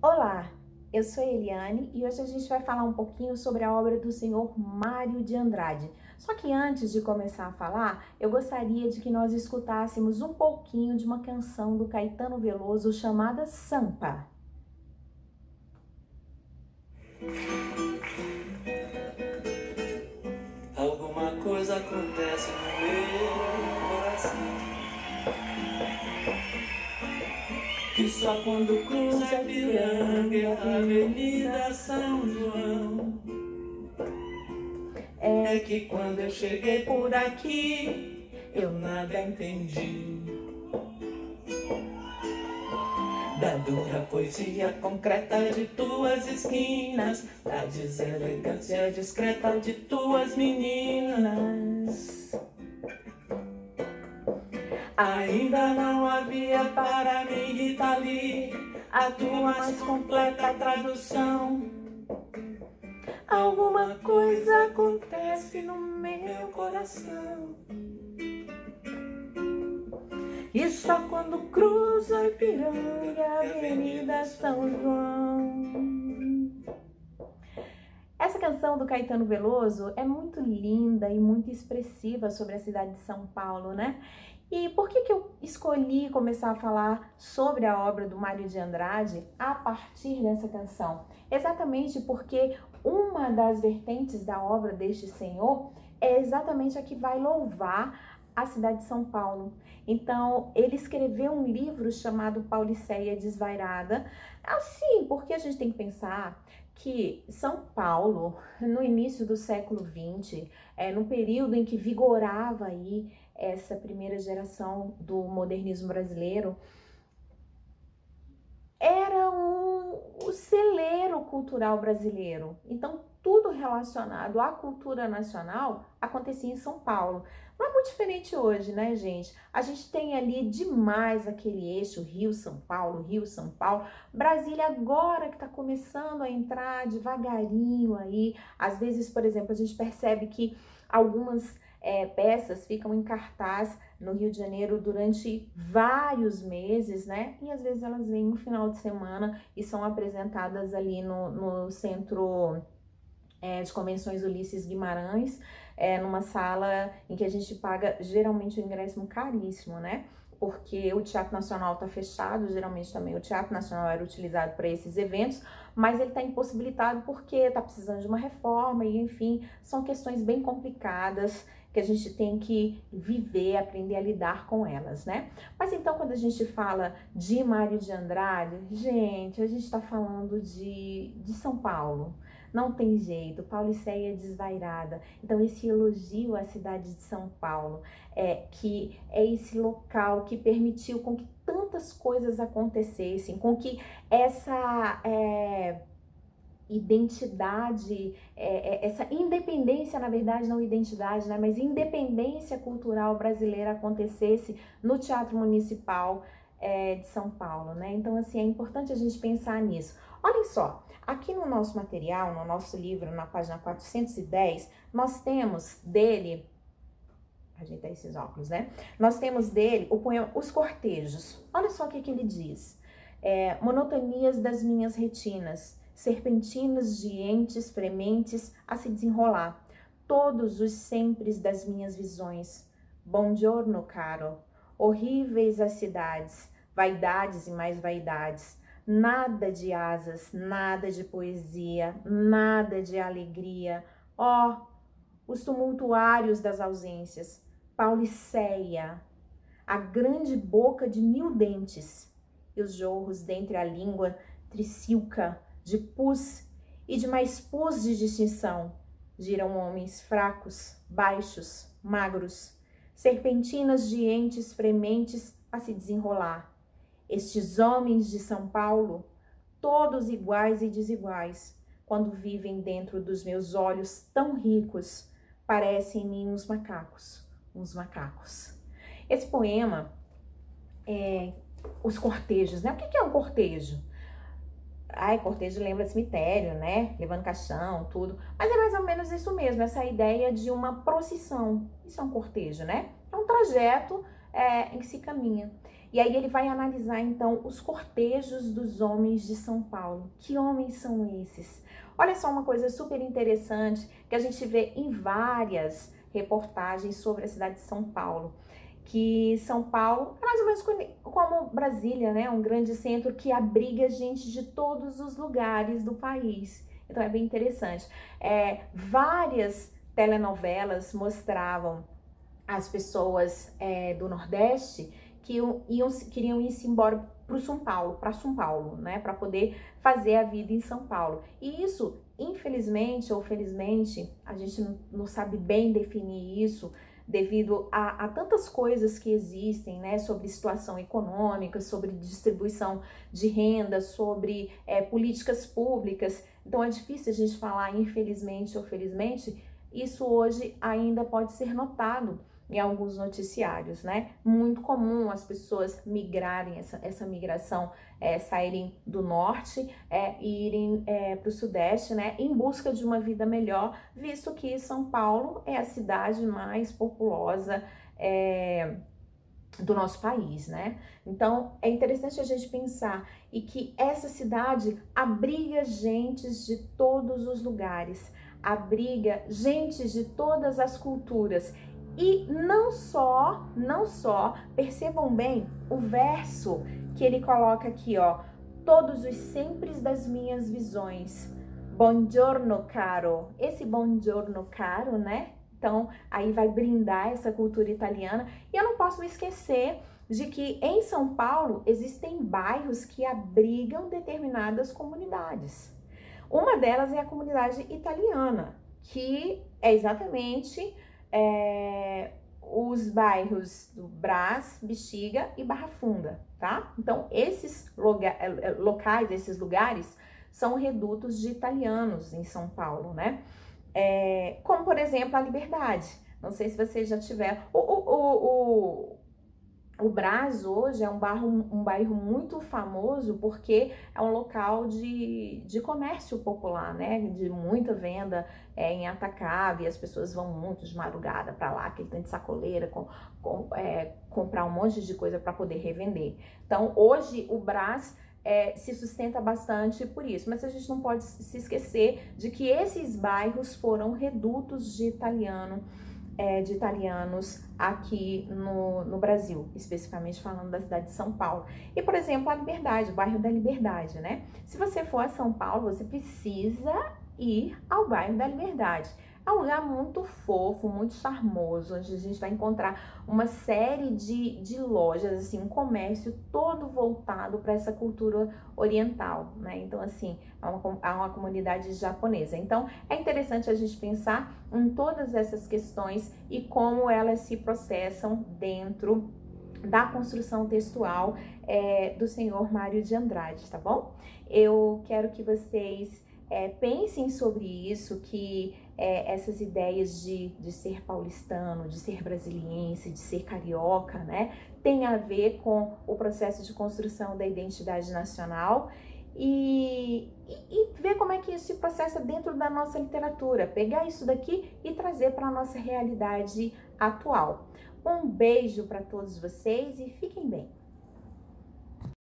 Olá, eu sou a Eliane e hoje a gente vai falar um pouquinho sobre a obra do senhor Mário de Andrade. Só que antes de começar a falar, eu gostaria de que nós escutássemos um pouquinho de uma canção do Caetano Veloso chamada Sampa. Alguma coisa acontece no meu coração, que só quando cruza a Ipiranga e a Avenida São João, é que quando eu cheguei por aqui, eu nada entendi da dura poesia concreta de tuas esquinas, da deselegância discreta de tuas meninas. Ainda não havia para mim, Rita Lee, a tua mais completa tradução. Alguma coisa acontece no meu coração, e só quando cruza a Ipiranga, a Avenida São João. Essa canção do Caetano Veloso é muito linda e muito expressiva sobre a cidade de São Paulo, né? E por que eu escolhi começar a falar sobre a obra do Mário de Andrade a partir dessa canção? Exatamente porque uma das vertentes da obra deste senhor é exatamente a que vai louvar a cidade de São Paulo. Então, ele escreveu um livro chamado Pauliceia Desvairada, assim, porque a gente tem que pensar que São Paulo, no início do século XX, no período em que vigorava aí essa primeira geração do modernismo brasileiro, era o celeiro cultural brasileiro. Então, tudo relacionado à cultura nacional acontecia em São Paulo. Não é muito diferente hoje, né, gente? A gente tem ali demais aquele eixo Rio-São Paulo, Rio-São Paulo. Brasília agora que está começando a entrar devagarinho aí. Às vezes, por exemplo, a gente percebe que algumas peças ficam em cartaz no Rio de Janeiro durante vários meses, né? E às vezes elas vêm no final de semana e são apresentadas ali no Centro de Convenções Ulisses Guimarães, numa sala em que a gente paga geralmente um ingresso caríssimo, né? Porque o Teatro Nacional está fechado, geralmente também o Teatro Nacional era utilizado para esses eventos, mas ele está impossibilitado porque está precisando de uma reforma e, enfim, são questões bem complicadas que a gente tem que viver, aprender a lidar com elas, né? Mas então, quando a gente fala de Mário de Andrade, gente, a gente está falando de São Paulo. Não tem jeito, Pauliceia Desvairada. Então, esse elogio à cidade de São Paulo, que é esse local que permitiu com que tantas coisas acontecessem, com que essa identidade, essa independência, na verdade, não identidade, né, mas independência cultural brasileira acontecesse no Teatro Municipal de São Paulo, né? Então, assim, é importante a gente pensar nisso. Olhem só, aqui no nosso material, no nosso livro, na página 410, nós temos dele, ajeitar esses óculos, né? Nós temos dele o poema Os Cortejos. Olha só o que ele diz. Monotonias das minhas retinas, serpentinas de entes frementes a se desenrolar, todos os sempre das minhas visões. Bom giorno, caro. Horríveis as cidades, vaidades e mais vaidades, nada de asas, nada de poesia, nada de alegria. Ó, os tumultuários das ausências, Pauliceia, a grande boca de 1000 dentes, e os jorros dentre a língua tricilca, de pus e de mais pus de distinção, giram homens fracos, baixos, magros, serpentinas de entes frementes a se desenrolar. Estes homens de São Paulo, todos iguais e desiguais, quando vivem dentro dos meus olhos tão ricos, parecem em mim uns macacos, uns macacos. Esse poema é Os Cortejos, né? O que é um cortejo? Ai, cortejo lembra cemitério, né? Levando caixão, tudo. Mas é mais ou menos isso mesmo, essa ideia de uma procissão. Isso é um cortejo, né? É um trajeto em que se caminha. E aí ele vai analisar então os cortejos dos homens de São Paulo. Que homens são esses? Olha só uma coisa super interessante que a gente vê em várias reportagens sobre a cidade de São Paulo. Que São Paulo é mais ou menos como Brasília, né? Um grande centro que abriga gente de todos os lugares do país. Então é bem interessante. Várias telenovelas mostravam as pessoas do Nordeste que queriam ir embora para São Paulo, né? Para poder fazer a vida em São Paulo. E isso, infelizmente ou felizmente, a gente não sabe bem definir isso, devido a tantas coisas que existem, né, sobre situação econômica, sobre distribuição de renda, sobre políticas públicas. Então é difícil a gente falar infelizmente ou felizmente. Isso hoje ainda pode ser notado em alguns noticiários, né? Muito comum as pessoas migrarem, essa migração, saírem do norte e irem para o sudeste, né? Em busca de uma vida melhor, visto que São Paulo é a cidade mais populosa do nosso país, né? Então é interessante a gente pensar e que essa cidade abriga gentes de todos os lugares, abriga gentes de todas as culturas. E não só, percebam bem o verso que ele coloca aqui, ó, todos os sempre das minhas visões. Buongiorno caro. Esse buongiorno caro, né? Então, aí vai brindar essa cultura italiana. E eu não posso me esquecer de que em São Paulo existem bairros que abrigam determinadas comunidades. Uma delas é a comunidade italiana, que é exatamente os bairros do Brás, Bexiga e Barra Funda, tá? Então, esses locais, esses lugares, são redutos de italianos em São Paulo, né? Como, por exemplo, a Liberdade. Não sei se você já tiver... O Brás hoje é um bairro muito famoso porque é um local de comércio popular, né? De muita venda em atacado, e as pessoas vão muito de madrugada para lá, aquele tanto de sacoleira, comprar um monte de coisa para poder revender. Então, hoje o Brás se sustenta bastante por isso, mas a gente não pode se esquecer de que esses bairros foram redutos de italianos aqui no Brasil, especificamente falando da cidade de São Paulo. E, por exemplo, a Liberdade, o bairro da Liberdade, né? Se você for a São Paulo, você precisa ir ao bairro da Liberdade. É um lugar muito fofo, muito charmoso, onde a gente vai encontrar uma série de lojas, assim, um comércio todo voltado para essa cultura oriental, né? Então, assim, é uma comunidade japonesa. Então, é interessante a gente pensar em todas essas questões e como elas se processam dentro da construção textual do senhor Mário de Andrade, tá bom? Eu quero que vocês pensem sobre isso, que essas ideias de ser paulistano, de ser brasiliense, de ser carioca, né, tem a ver com o processo de construção da identidade nacional e ver como é que isso se processa dentro da nossa literatura, pegar isso daqui e trazer para a nossa realidade atual. Um beijo para todos vocês e fiquem bem!